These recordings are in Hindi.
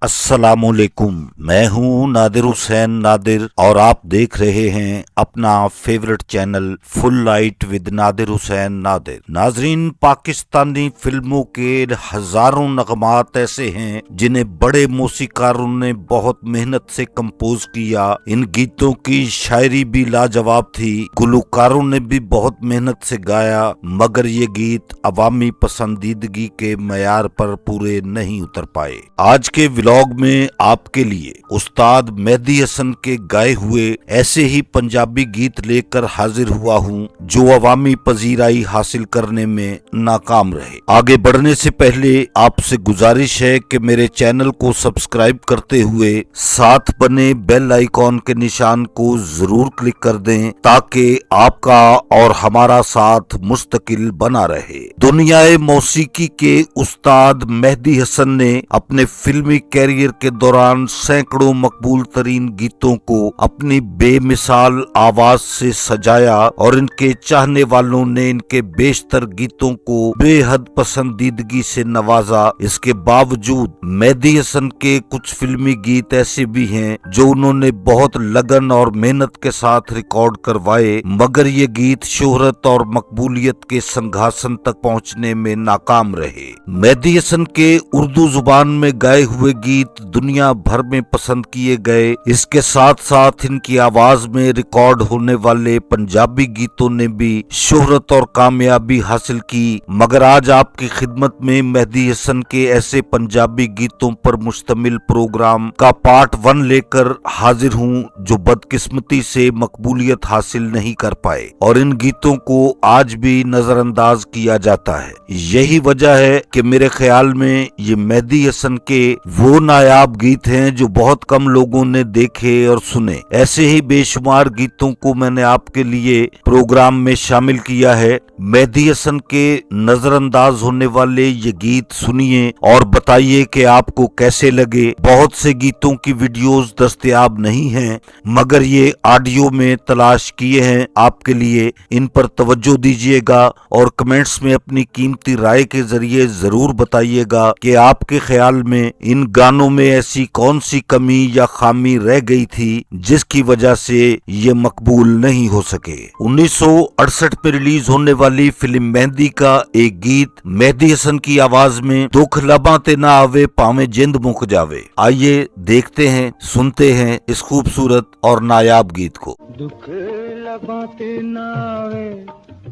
अस्सलामुअलैकुम। मैं हूं नादिर हुसैन नादिर और आप देख रहे हैं अपना favourite channel full light with Nadir Hussain Nadir. नाजरीन, पाकिस्तानी फिल्मों के हजारों नगमात ऐसे हैं जिन्हें बड़े मौसीकारों ने बहुत मेहनत से कंपोज किया। इन गीतों की शायरी भी लाजवाब थी, गुलकारों ने भी बहुत मेहनत से गाया, मगर ये गीत अवामी पसंदीदगी के मयार पर पूरे नहीं उतर पाए। आज के व्लॉग में आपके लिए उस्ताद मेहदी हसन के गाए हुए ऐसे ही पंजाबी गीत लेकर हाजिर हुआ हूँ जो अवामी पजीराई हासिल करने में नाकाम रहे। आगे बढ़ने से पहले आपसे गुजारिश है कि मेरे चैनल को सब्सक्राइब करते हुए साथ बने बेल आइकॉन के निशान को जरूर क्लिक कर दें ताकि आपका और हमारा साथ मुस्तकिल बना रहे। दुनियाए मौसीकी के उस्ताद मेहदी हसन ने अपने फिल्मी कैरियर के दौरान सैकड़ों मकबूल तरीन गीतों को अपनी बेमिसाल आवाज से सजाया और इनके चाहने वालों ने इनके बेशतर गीतों को बेहद पसंदीदगी से नवाजा। इसके बावजूद मेहदी हसन के कुछ फिल्मी गीत ऐसे भी हैं जो उन्होंने बहुत लगन और मेहनत के साथ रिकॉर्ड करवाए, मगर ये गीत शोहरत और मकबूलियत के संघासन तक पहुंचने में नाकाम रहे। मेहदी हसन के उर्दू जुबान में गाए हुए गीत दुनिया भर में पसंद किए गए। इसके साथ साथ इनकी आवाज में रिकॉर्ड होने वाले पंजाबी गीतों ने भी शोहरत और कामयाबी हासिल की। मगर आज आपकी खिदमत में मेहदी हसन के ऐसे पंजाबी गीतों पर मुश्तमिल प्रोग्राम का पार्ट 1 लेकर हाजिर हूँ जो बदकिस्मती से मकबूलियत हासिल नहीं कर पाए और इन गीतों को आज भी नजरअंदाज किया जाता है। यही वजह है कि मेरे ख्याल में ये मेहदी हसन के वो नायाब गीत हैं जो बहुत कम लोगों ने देखे और सुने। ऐसे ही बेशुमार गीतों को मैंने आपके लिए प्रोग्राम में शामिल किया है। मेहदी हसन के नजरअंदाज होने वाले ये गीत सुनिए और बताइए कि आपको कैसे लगे। बहुत से गीतों की वीडियोस दस्तयाब नहीं हैं, मगर ये ऑडियो में तलाश किए हैं आपके लिए। इन पर तवज्जो दीजिएगा और कमेंट्स में अपनी कीमती राय के जरिए जरूर बताइएगा कि आपके ख्याल में इन गानों में ऐसी कौन सी कमी या खामी रह गई थी जिसकी वजह से ये मकबूल नहीं हो सके। 1968 में रिलीज होने वाली फिल्म मेहंदी का एक गीत मेहदी हसन की आवाज में दुख लबा ते ना आवे पावे जिंद मुक जावे। आइए देखते हैं, सुनते हैं इस खूबसूरत और नायाब गीत को। दुख लबा ते ना आवे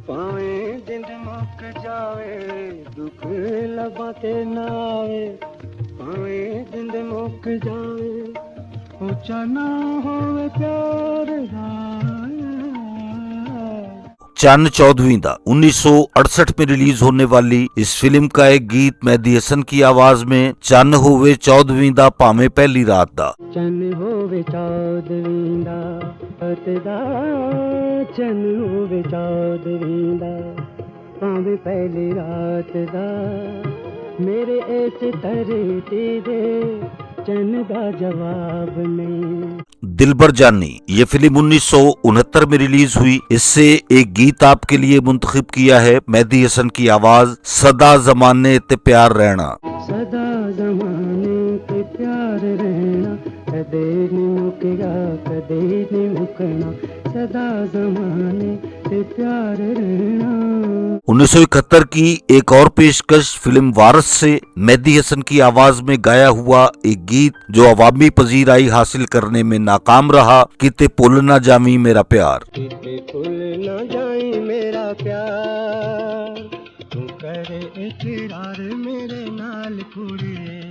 पावे जिंद मुक जावे, दुख लबा ते ना आवे पावे जिंद मुक जावे, ऊंचा ना होवे प्यार दा। चन्न चौधरी दा 1968 में रिलीज होने वाली इस फिल्म का एक गीत मेहदी हसन की आवाज में चन्न होवे चौधरी दा पावे पहली रात दा। चन्न होवे चौधरी दा पतदा, चन्न होवे चौधरी दा पावे पहली रात दा, मेरे ऐसे तरते दे चन्न दा जवाब नहीं। दिलबर जानी ये फिल्म 1969 में रिलीज हुई। इससे एक गीत आपके लिए मुंतखब किया है मेहदी हसन की आवाज, सदा जमाने ते प्यार रहना। सदा जमाने ते प्यार रहना, कदे नहीं मुकेगा कदे नहीं मुकना, सदा जमाने ते प्यार रहना। 1971 की एक और पेशकश फिल्म वारस से मेहदी हसन की आवाज में गाया हुआ एक गीत जो अवामी पजीराई हासिल करने में नाकाम रहा, किते पुल ना जामी मेरा प्यार। किते पुल ना जाई मेरा प्यार, तू करे इकरार मेरे नाल कुड़िए,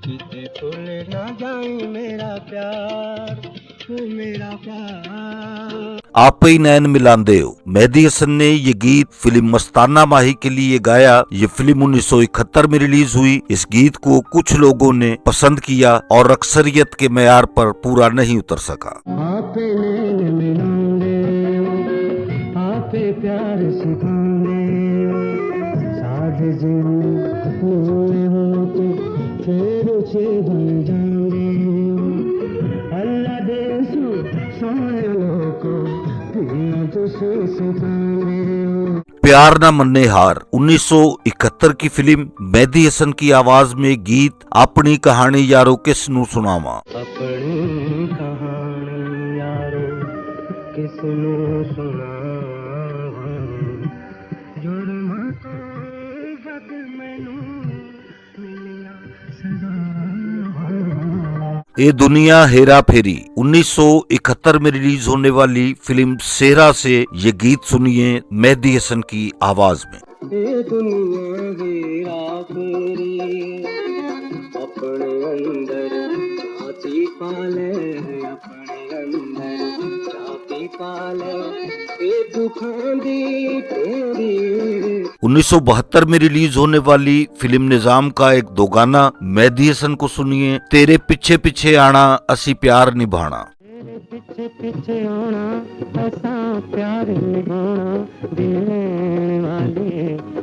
किते पुल ना जाई मेरा प्यार, तू मेरा प्यार। आप ही नैन मिलांदे हो। मेहदी हसन ने ये गीत फिल्म मस्ताना माही के लिए गाया। ये फिल्म 1971 में रिलीज हुई। इस गीत को कुछ लोगों ने पसंद किया और अक्सरियत के मयार पर पूरा नहीं उतर सका। आप नैन मिलांदे, आप प्यार सिखांदे, साध जिन नूरे होते फेर से बन जांदे, अल्लाह देसु सोने लोको तुसे सिखांदे। प्यार ना मन्ने हार 1971 की फिल्म मेहदी हसन की आवाज में गीत अपनी कहानी यारो किस नू सुनावा। अपनी कहानी यारो किस नू सुनावा, जुर्म तो वद मैनू मिलिया सजा। ये दुनिया हेरा फेरी 1971 में रिलीज होने वाली फिल्म सेरा से ये गीत सुनिए मेहदी हसन की आवाज में। ये दुनिया हेरा फेरी अपने अंदर जाति पाले, अपने अंदर जाति पाले, ये दुखां दी तेरी। 1972 में रिलीज होने वाली फिल्म निजाम का एक दो गाना मेहदी हसन को सुनिए, तेरे पीछे पीछे आना असी प्यार निभाना। तेरे पीछे पीछे आना ऐसा प्यार निभाना, दिल लेने वाले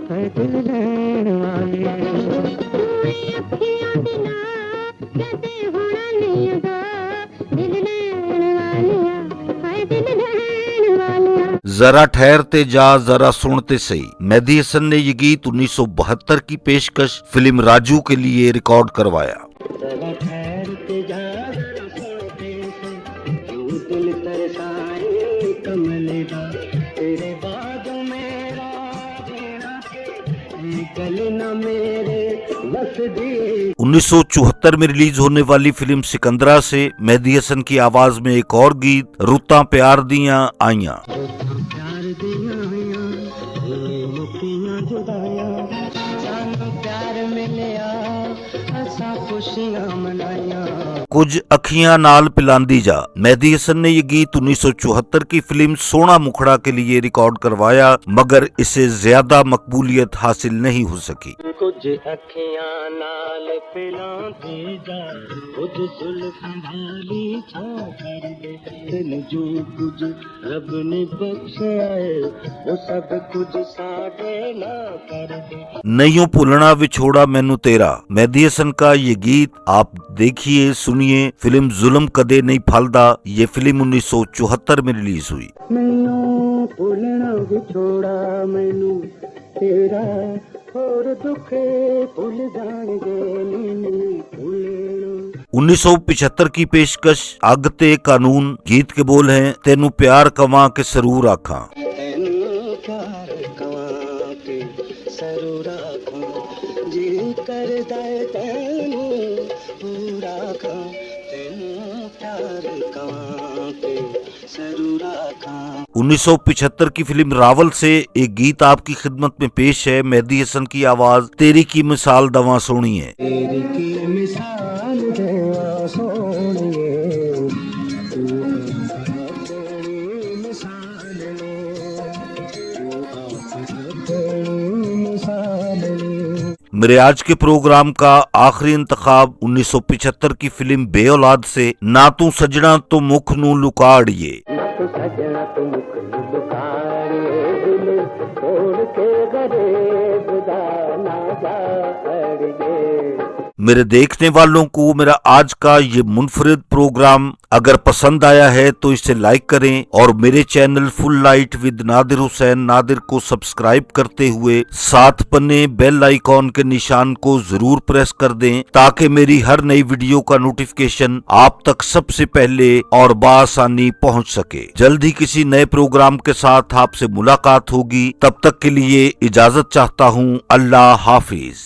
है दिल लेने वाले। कैसे होना नहीं अदा, दिल लेने वाले है दिल लेने वाले। जरा ठहरते जा जरा सुनते सही। मेहदी हसन ने ये गीत 1972 की पेशकश फिल्म राजू के लिए रिकॉर्ड करवाया। जरा ठहरते जा जरा सुनते सही, क्यों दिल तरसाए कमलेदा, तेरे बाद मेरा जीना निकल न मेरे बस दी। 1974 में रिलीज होने वाली फिल्म सिकंदरा से मेहदी हसन की आवाज में एक और गीत रुतां प्यार दियां आईयां। प्यार दियां आईयां, ये मुक्तियां जुदाइयां, सानू प्यार मिलिया असां खुशियां मनाइयां। कुछ अखियां नाल पिलांदी जा। मेहदी हसन ने ये गीत 1974 की फिल्म सोना मुखड़ा के लिए रिकॉर्ड करवाया, मगर इसे ज्यादा मकबूलियत हासिल नहीं हो सकी। कुछ अखियां नाल पिलांदी जा, कुछ जुल्फां वाली छां कर दे, तेन जो कुछ रब ने बख्शिया है वो सब कुछ साडे ना कर दे। नहीं भूलना विछोड़ा मैनू तेरा। मेहदी हसन का ये गीत आप देखिए सुनिए फिल्म जुल्म कदे नहीं फलदा। ये फिल्म 1974 में रिलीज हुई। मैनू भूलना विछोड़ा मैनू तेरा, और दुखे भूल जाएंगे मैनू भूलना। 1975 की पेशकश अग ते कानून। गीत के बोल हैं, तेनू प्यार कवां के सरूर आखां। तेनू प्यार कवां के सरूर आखां, जी करदा है तेनू पूरा खां, तेनू प्यार कवां के सरूर आखां। 1975 की फिल्म रावल से एक गीत आपकी खिदमत में पेश है, मेहदी हसन की आवाज। तेरी की मिसाल दवा सोनी है। तेरी की मिसाल देवा सोनिए, तू अपनी मिसाल ले, तू अपनी मिसाल ले। मेरे आज के प्रोग्राम का आखिरी इंतखाब 1975 की फिल्म बेऔलाद से, ना तू सजना तो मुख नू लुकाड़िए। तो सजना तो मुख लुकाड़िए, दिल तोड़ के गरीब दा ना जाड़िए। मेरे देखने वालों को मेरा आज का ये मुनफरिद प्रोग्राम अगर पसंद आया है तो इसे लाइक करें और मेरे channel full light with Nadir Hussain Nadir को सब्सक्राइब करते हुए साथ बने बेल आइकॉन के निशान को जरूर प्रेस कर दें, ताकि मेरी हर नई वीडियो का नोटिफिकेशन आप तक सबसे पहले और बआसानी पहुंच सके। जल्द ही किसी नए प्रोग्राम के साथ आपसे मुलाकात होगी। तब तक के लिए इजाजत चाहता हूं। अल्लाह हाफिज।